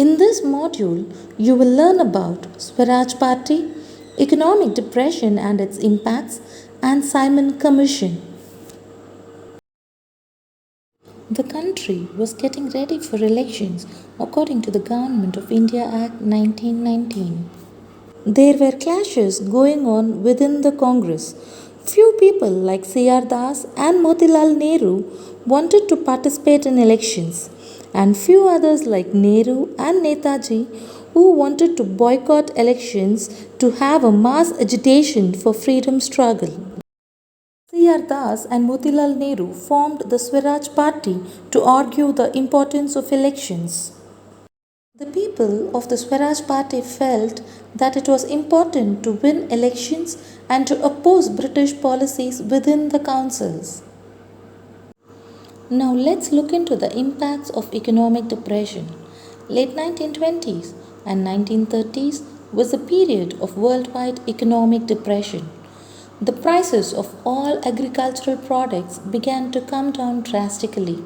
In this module, you will learn about Swaraj Party, economic depression and its impacts, and Simon Commission. The country was getting ready for elections according to the Government of India Act 1919. There were clashes going on within the Congress. Few people like C.R. Das and Motilal Nehru wanted to participate in elections, and few others like Nehru and Netaji who wanted to boycott elections to have a mass agitation for freedom struggle. C.R. Das and Motilal Nehru formed the Swaraj Party to argue the importance of elections. The people of the Swaraj Party felt that it was important to win elections and to oppose British policies within the councils. Now let's look into the impacts of economic depression. Late 1920s and 1930s was a period of worldwide economic depression. The prices of all agricultural products began to come down drastically.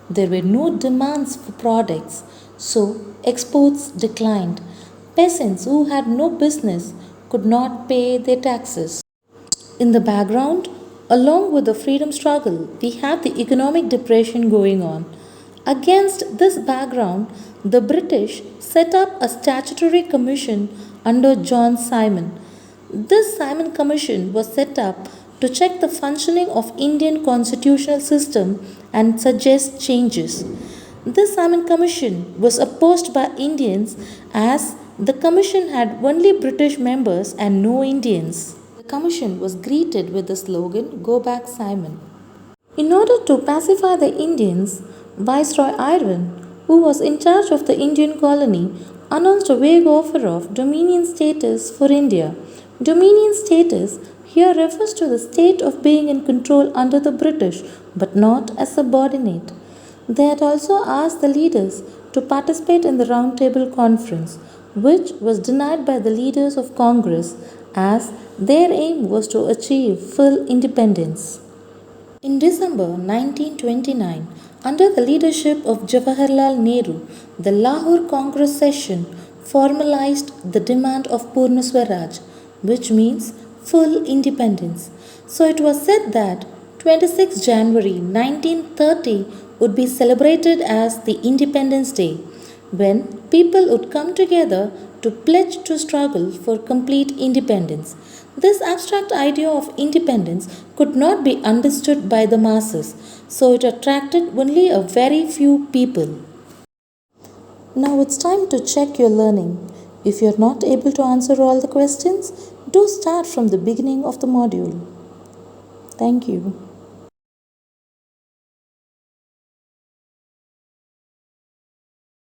There were no demands for products, so exports declined. Peasants who had no business could not pay their taxes. In the background, along with the freedom struggle, we have the economic depression going on. Against this background, the British set up a statutory commission under John Simon. This Simon Commission was set up to check the functioning of Indian constitutional system and suggest changes. This Simon Commission was opposed by Indians as the commission had only British members and no Indians. The commission was greeted with the slogan, "Go back Simon." In order to pacify the Indians, Viceroy Irwin, who was in charge of the Indian colony, announced a vague offer of dominion status for India. Dominion status here refers to the state of being in control under the British but not as subordinate. They had also asked the leaders to participate in the Round Table Conference, which was denied by the leaders of Congress as their aim was to achieve full independence. In December 1929, under the leadership of Jawaharlal Nehru, the Lahore Congress session formalized the demand of Purna Swaraj, which means full independence. So it was said that 26 January 1930 would be celebrated as the Independence Day, when people would come together to pledge to struggle for complete independence. This abstract idea of independence could not be understood by the masses, so it attracted only a very few people. Now it's time to check your learning. If you're not able to answer all the questions, do start from the beginning of the module. Thank you.